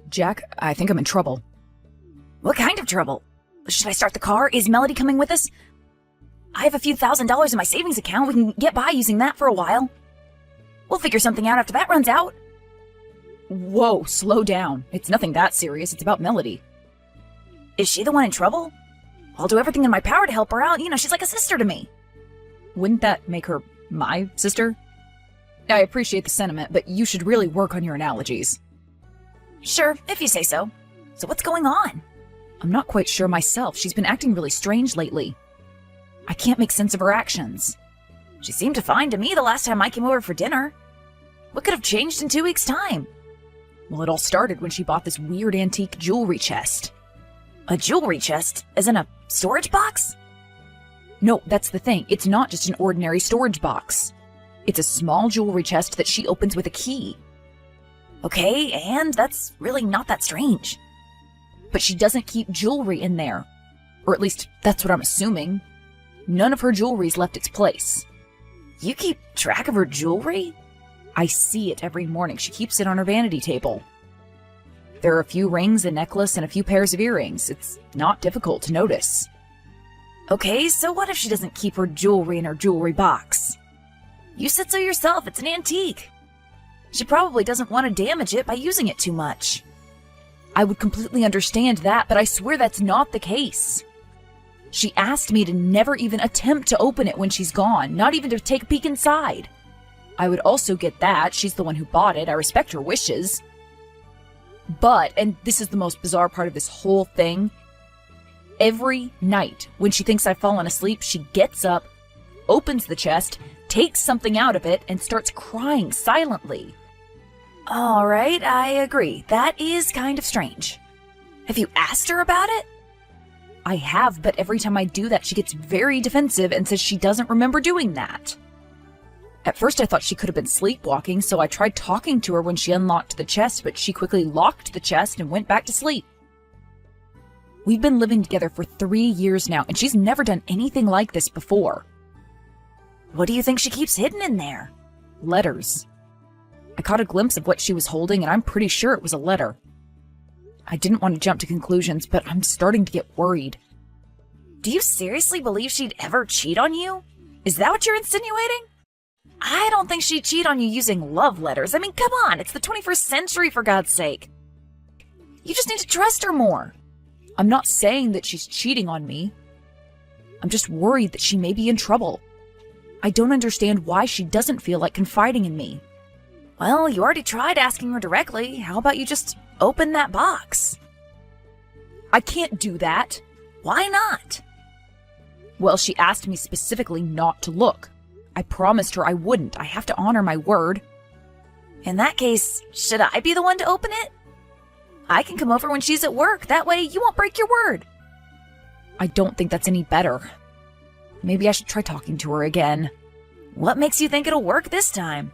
Jack, I think I'm in trouble. What kind of trouble? Should I start the car? Is Melody coming with us? I have a few $1,000s in my savings account. We can get by using that for a while. We'll figure something out after that runs out. Whoa, slow down. It's nothing that serious. It's about Melody. Is she the one in trouble? I'll do everything in my power to help her out. She's like a sister to me. Wouldn't that make her my sister? I appreciate the sentiment, but you should really work on your analogies. Sure, if you say so. So what's going on? I'm not quite sure myself. She's been acting really strange lately. I can't make sense of her actions. She seemed fine to me the last time I came over for dinner. What could have changed in 2 weeks' time? Well, it all started when she bought this weird antique jewelry chest. A jewelry chest? As in a storage box? No, that's the thing. It's not just an ordinary storage box. It's a small jewelry chest that she opens with a key. Okay, and that's really not that strange. But she doesn't keep jewelry in there. Or at least, that's what I'm assuming. None of her jewelry's left its place. You keep track of her jewelry? I see it every morning. She keeps it on her vanity table. There are a few rings, a necklace, and a few pairs of earrings. It's not difficult to notice. Okay, so what if she doesn't keep her jewelry in her jewelry box? You said so yourself, it's an antique. She probably doesn't want to damage it by using it too much. I would completely understand that, but I swear that's not the case. She asked me to never even attempt to open it when she's gone, not even to take a peek inside. I would also get that. She's the one who bought it. I respect her wishes. But, and this is the most bizarre part of this whole thing, every night when she thinks I've fallen asleep, she gets up, opens the chest, takes something out of it, and starts crying silently. All right, I agree. That is kind of strange. Have you asked her about it? I have, but every time I do that, she gets very defensive and says she doesn't remember doing that. At first, I thought she could have been sleepwalking, so I tried talking to her when she unlocked the chest, but she quickly locked the chest and went back to sleep. We've been living together for 3 years now, and she's never done anything like this before. What do you think she keeps hidden in there? Letters. I caught a glimpse of what she was holding, and I'm pretty sure it was a letter. I didn't want to jump to conclusions, but I'm starting to get worried. Do you seriously believe she'd ever cheat on you? Is that what you're insinuating? I don't think she'd cheat on you using love letters. I mean, come on, it's the 21st century, for God's sake. You just need to trust her more. I'm not saying that she's cheating on me. I'm just worried that she may be in trouble. I don't understand why she doesn't feel like confiding in me. Well, you already tried asking her directly. How about you just open that box? I can't do that. Why not? Well, she asked me specifically not to look. I promised her I wouldn't. I have to honor my word. In that case, should I be the one to open it? I can come over when she's at work. That way you won't break your word. I don't think that's any better. Maybe I should try talking to her again. What makes you think it'll work this time?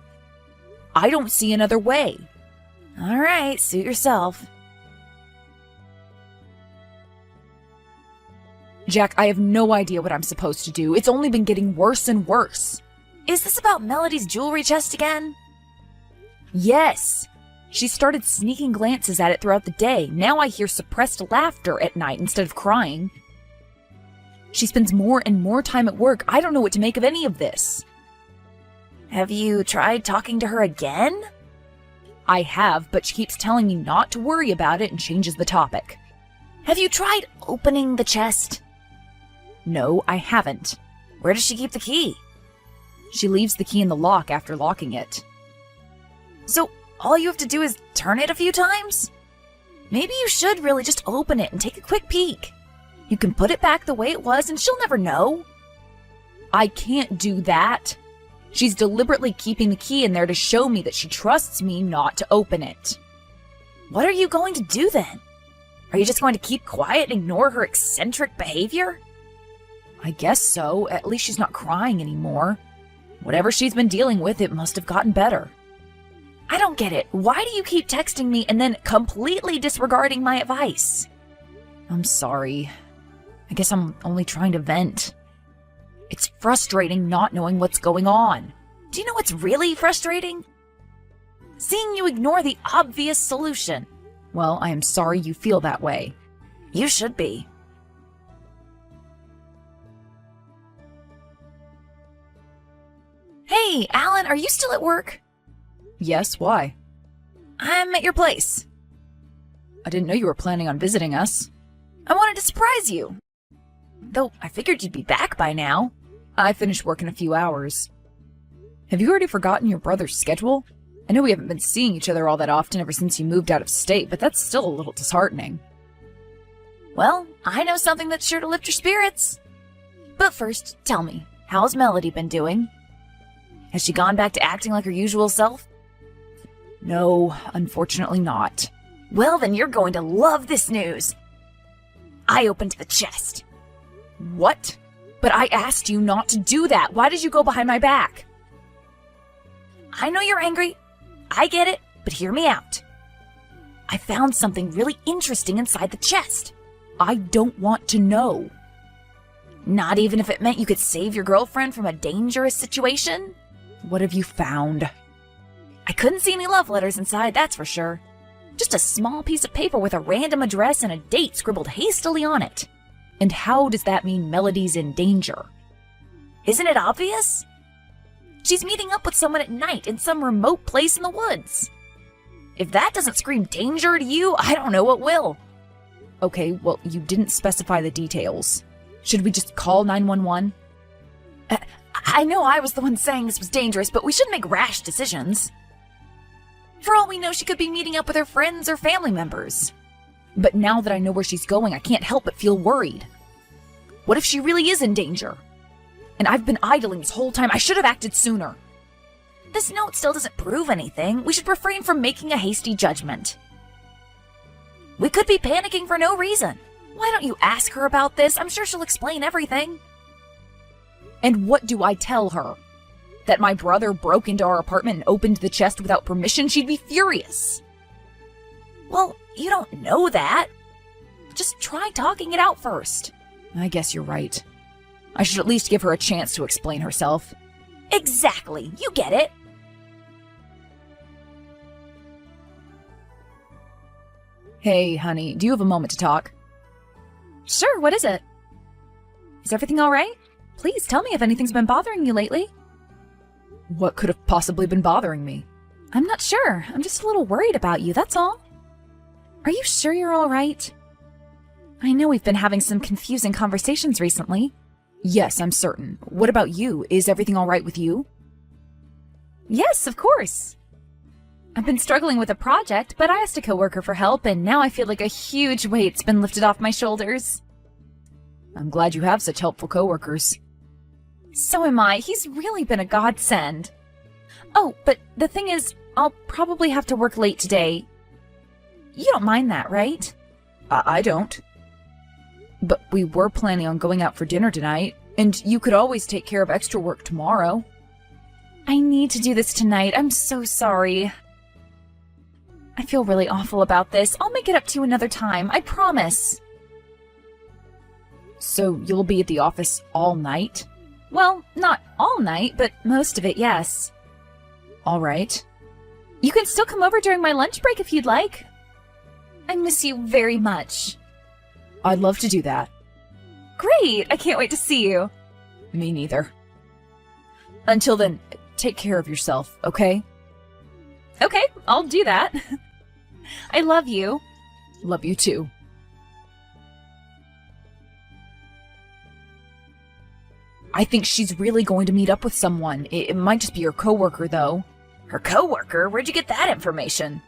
I don't see another way. All right, suit yourself. Jack, I have no idea what I'm supposed to do. It's only been getting worse and worse. Is this about Melody's jewelry chest again? Yes. She started sneaking glances at it throughout the day. Now I hear suppressed laughter at night instead of crying. She spends more and more time at work. I don't know what to make of any of this. Have you tried talking to her again? I have, but she keeps telling me not to worry about it and changes the topic. Have you tried opening the chest? No, I haven't. Where does she keep the key? She leaves the key in the lock after locking it. So all you have to do is turn it a few times? Maybe you should really just open it and take a quick peek. You can put it back the way it was and she'll never know. I can't do that. She's deliberately keeping the key in there to show me that she trusts me not to open it. What are you going to do then? Are you just going to keep quiet and ignore her eccentric behavior? I guess so. At least she's not crying anymore. Whatever she's been dealing with, it must have gotten better. I don't get it. Why do you keep texting me and then completely disregarding my advice? I'm sorry. I guess I'm only trying to vent. It's frustrating not knowing what's going on. Do you know what's really frustrating? Seeing you ignore the obvious solution. Well, I am sorry you feel that way. You should be. Hey, Alan, are you still at work? Yes, why? I'm at your place. I didn't know you were planning on visiting us. I wanted to surprise you. Though I figured you'd be back by now. I finished work in a few hours. Have you already forgotten your brother's schedule? I know we haven't been seeing each other all that often ever since you moved out of state, but that's still a little disheartening. Well, I know something that's sure to lift your spirits. But first, tell me, how's Melody been doing? Has she gone back to acting like her usual self? No, unfortunately not. Well, then you're going to love this news. I opened the chest. What? But I asked you not to do that. Why did you go behind my back? I know you're angry. I get it, but hear me out. I found something really interesting inside the chest. I don't want to know. Not even if it meant you could save your girlfriend from a dangerous situation? What have you found? I couldn't see any love letters inside, that's for sure. Just a small piece of paper with a random address and a date scribbled hastily on it. And how does that mean Melody's in danger? Isn't it obvious? She's meeting up with someone at night in some remote place in the woods. If that doesn't scream danger to you, I don't know what will. Okay, well, you didn't specify the details. Should we just call 911? I know I was the one saying this was dangerous, but we shouldn't make rash decisions. For all we know, she could be meeting up with her friends or family members. But now that I know where she's going, I can't help but feel worried. What if she really is in danger? And I've been idling this whole time. I should have acted sooner. This note still doesn't prove anything. We should refrain from making a hasty judgment. We could be panicking for no reason. Why don't you ask her about this? I'm sure she'll explain everything. And what do I tell her? That my brother broke into our apartment and opened the chest without permission? She'd be furious. Well, you don't know that. Just try talking it out first. I guess you're right. I should at least give her a chance to explain herself. Exactly. You get it. Hey, honey, do you have a moment to talk? Sure, what is it? Is everything all right? Please tell me if anything's been bothering you lately. What could have possibly been bothering me? I'm not sure. I'm just a little worried about you, that's all. Are you sure you're all right? I know we've been having some confusing conversations recently. Yes, I'm certain. What about you? Is everything all right with you? Yes, of course. I've been struggling with a project, but I asked a coworker for help, and now I feel like a huge weight's been lifted off my shoulders. I'm glad you have such helpful coworkers. So am I. He's really been a godsend. Oh, but the thing is, I'll probably have to work late today. You don't mind that, right? I don't. But we were planning on going out for dinner tonight, and you could always take care of extra work tomorrow. I need to do this tonight. I'm so sorry. I feel really awful about this. I'll make it up to you another time. I promise. So you'll be at the office all night? Well, not all night, but most of it, yes. All right. You can still come over during my lunch break if you'd like. I miss you very much. I'd love to do that. Great! I can't wait to see you. Me neither. Until then, take care of yourself, okay? Okay, I'll do that. I love you. Love you too. I think she's really going to meet up with someone. It might just be her coworker, though. Her coworker? Where'd you get that information?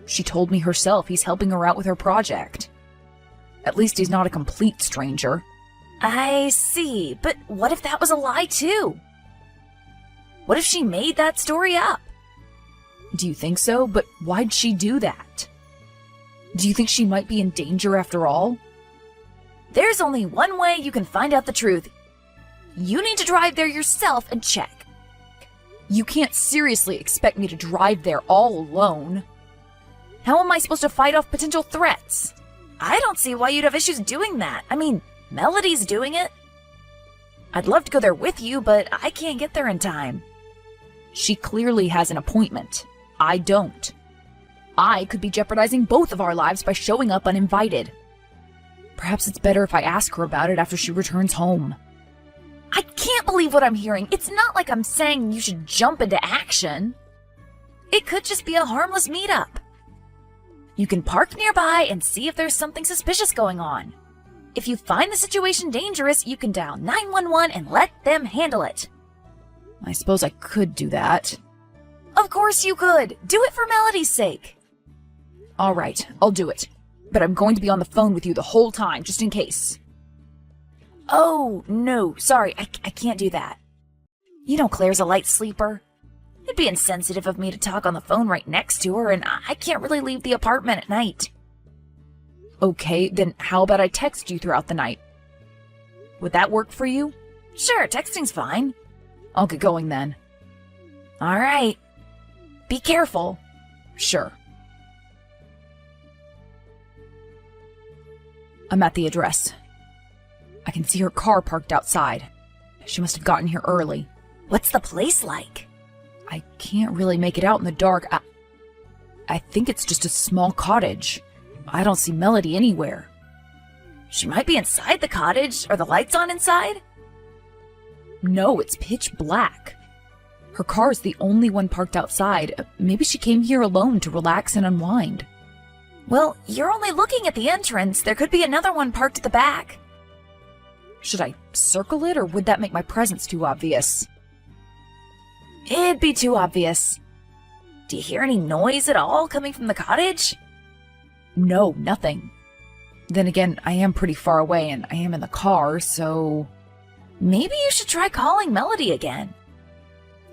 She told me herself he's helping her out with her project. At least he's not a complete stranger. I see, but what if that was a lie too? What if she made that story up? Do you think so? But why'd she do that? Do you think she might be in danger after all? There's only one way you can find out the truth. You need to drive there yourself and check. You can't seriously expect me to drive there all alone. How am I supposed to fight off potential threats? I don't see why you'd have issues doing that. I mean, Melody's doing it. I'd love to go there with you, but I can't get there in time. She clearly has an appointment. I don't. I could be jeopardizing both of our lives by showing up uninvited. Perhaps it's better if I ask her about it after she returns home. I can't believe what I'm hearing. It's not like I'm saying you should jump into action. It could just be a harmless meetup. You can park nearby and see if there's something suspicious going on. If you find the situation dangerous, you can dial 911 and let them handle it. I suppose I could do that. Of course you could. Do it for Melody's sake. All right, I'll do it. But I'm going to be on the phone with you the whole time, just in case. Oh, no, sorry, I can't do that. You know Claire's a light sleeper. It'd be insensitive of me to talk on the phone right next to her, and I can't really leave the apartment at night. Okay, then how about I text you throughout the night? Would that work for you? Sure, texting's fine. I'll get going then. All right. Be careful. Sure. I'm at the address. I can see her car parked outside. She must have gotten here early. What's the place like? I can't really make it out in the dark. I think it's just a small cottage. I don't see Melody anywhere. She might be inside the cottage. Are the lights on inside? No, it's pitch black. Her car is the only one parked outside. Maybe she came here alone to relax and unwind. Well, you're only looking at the entrance. There could be another one parked at the back. Should I circle it, or would that make my presence too obvious? It'd be too obvious. Do you hear any noise at all coming from the cottage? No, nothing. Then again, I am pretty far away and I am in the car, so... Maybe you should try calling Melody again.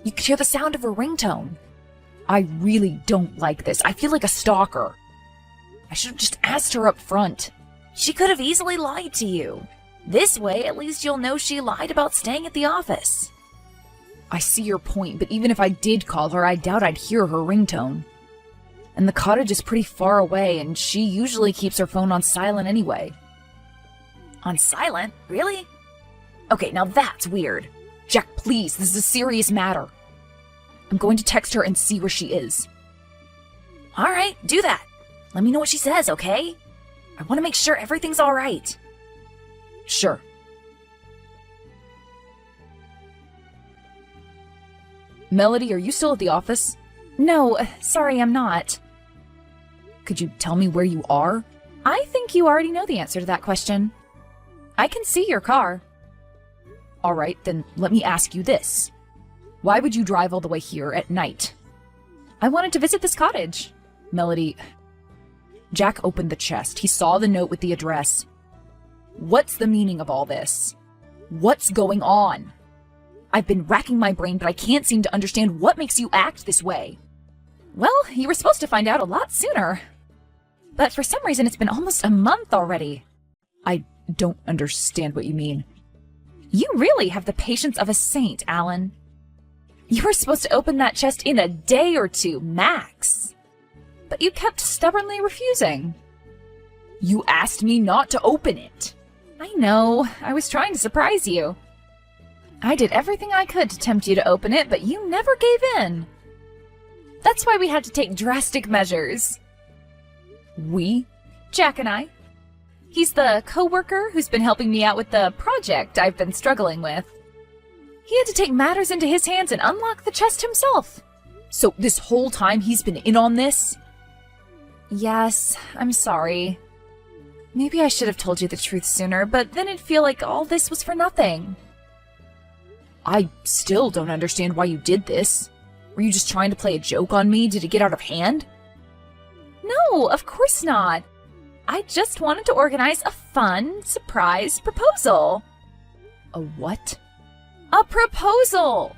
You could hear the sound of her ringtone. I really don't like this. I feel like a stalker. I should have just asked her up front. She could have easily lied to you. This way, at least you'll know she lied about staying at the office. I see your point, but even if I did call her, I doubt I'd hear her ringtone. And the cottage is pretty far away, and she usually keeps her phone on silent anyway. On silent? Really? Okay, now that's weird. Jack, please, this is a serious matter. I'm going to text her and see where she is. All right, do that. Let me know what she says, okay? I want to make sure everything's all right. Sure. Melody, are you still at the office? No, sorry, I'm not. Could you tell me where you are? I think you already know the answer to that question. I can see your car. All right, then let me ask you this. Why would you drive all the way here at night? I wanted to visit this cottage. Melody... Jack opened the chest. He saw the note with the address. What's the meaning of all this? What's going on? I've been racking my brain, but I can't seem to understand what makes you act this way. Well, you were supposed to find out a lot sooner. But for some reason, it's been almost a month already. I don't understand what you mean. You really have the patience of a saint, Alan. You were supposed to open that chest in a day or two, max. But you kept stubbornly refusing. You asked me not to open it. I know. I was trying to surprise you. I did everything I could to tempt you to open it, but you never gave in. That's why we had to take drastic measures. We? Jack and I. He's the co-worker who's been helping me out with the project I've been struggling with. He had to take matters into his hands and unlock the chest himself. So this whole time he's been in on this? Yes, I'm sorry. Maybe I should have told you the truth sooner, but then it'd feel like all this was for nothing. I still don't understand why you did this. Were you just trying to play a joke on me? Did it get out of hand? No, of course not. I just wanted to organize a fun, surprise proposal. A what? A proposal!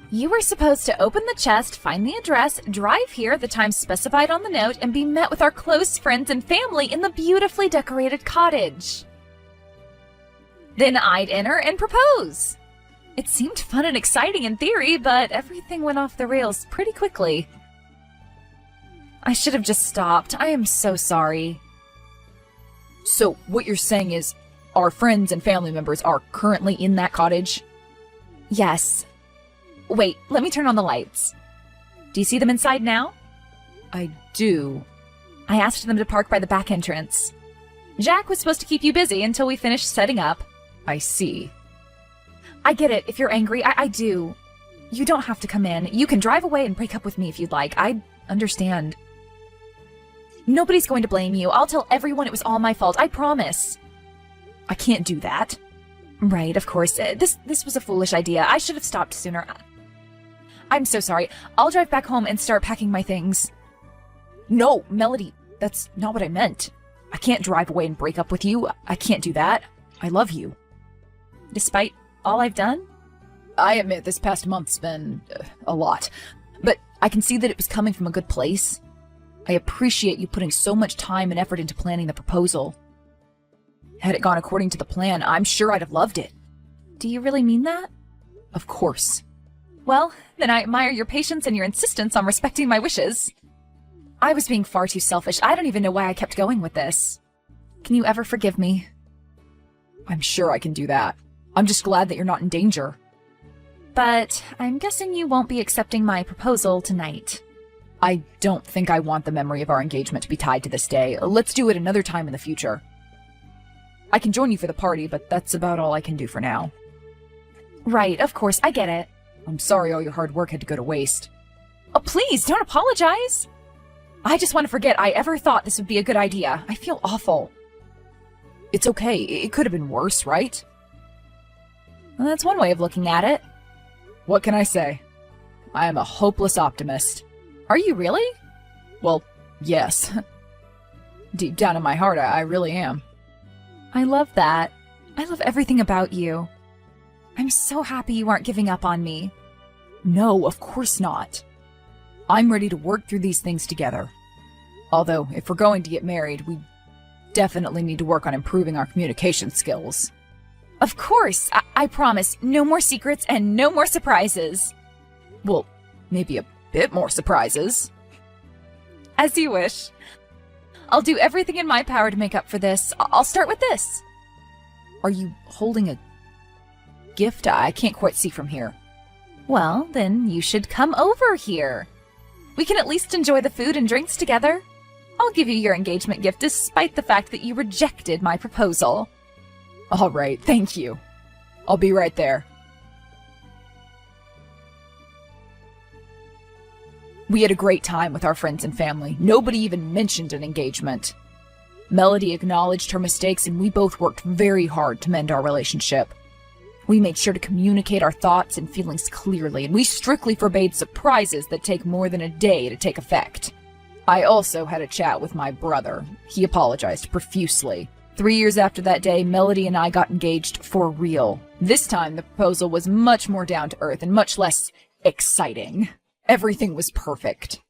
You were supposed to open the chest, find the address, drive here at the time specified on the note, and be met with our close friends and family in the beautifully decorated cottage. Then I'd enter and propose. It seemed fun and exciting in theory, but everything went off the rails pretty quickly. I should have just stopped. I am so sorry. So what you're saying is our friends and family members are currently in that cottage? Yes. Wait, let me turn on the lights. Do you see them inside now? I do? I asked them to park by the back entrance. Jack was supposed to keep you busy until we finished setting up. I see. I get it. If you're angry, I do. You don't have to come in. You can drive away and break up with me if you'd like. I understand. Nobody's going to blame you. I'll tell everyone it was all my fault. I promise. I can't do that. Right, of course. This was a foolish idea. I should have stopped sooner. I'm so sorry. I'll drive back home and start packing my things. No, Melody, that's not what I meant. I can't drive away and break up with you. I can't do that. I love you. Despite all I've done? I admit this past month's been a lot, but I can see that it was coming from a good place. I appreciate you putting so much time and effort into planning the proposal. Had it gone according to the plan, I'm sure I'd have loved it. Do you really mean that? Of course. Well, then I admire your patience and your insistence on respecting my wishes. I was being far too selfish. I don't even know why I kept going with this. Can you ever forgive me? I'm sure I can do that. I'm just glad that you're not in danger. But I'm guessing you won't be accepting my proposal tonight. I don't think I want the memory of our engagement to be tied to this day. Let's do it another time in the future. I can join you for the party, but that's about all I can do for now. Right, of course, I get it. I'm sorry all your hard work had to go to waste. Oh, please, don't apologize. I just want to forget I ever thought this would be a good idea. I feel awful. It's okay. It could have been worse, right? Well, that's one way of looking at it. What can I say? I am a hopeless optimist. Are you really? Well, yes. Deep down in my heart, I really am. I love that. I love everything about you. I'm so happy you aren't giving up on me. No, of course not. I'm ready to work through these things together. Although, if we're going to get married, we definitely need to work on improving our communication skills. Of course! I promise, no more secrets and no more surprises. Well, maybe a bit more surprises. As you wish. I'll do everything in my power to make up for this. I'll start with this. Are you holding a gift? I can't quite see from here. Well, then you should come over here. We can at least enjoy the food and drinks together. I'll give you your engagement gift despite the fact that you rejected my proposal. All right, thank you. I'll be right there. We had a great time with our friends and family. Nobody even mentioned an engagement. Melody acknowledged her mistakes, and we both worked very hard to mend our relationship. We made sure to communicate our thoughts and feelings clearly, and we strictly forbade surprises that take more than a day to take effect. I also had a chat with my brother. He apologized profusely. 3 years after that day, Melody and I got engaged for real. This time, the proposal was much more down to earth and much less exciting. Everything was perfect.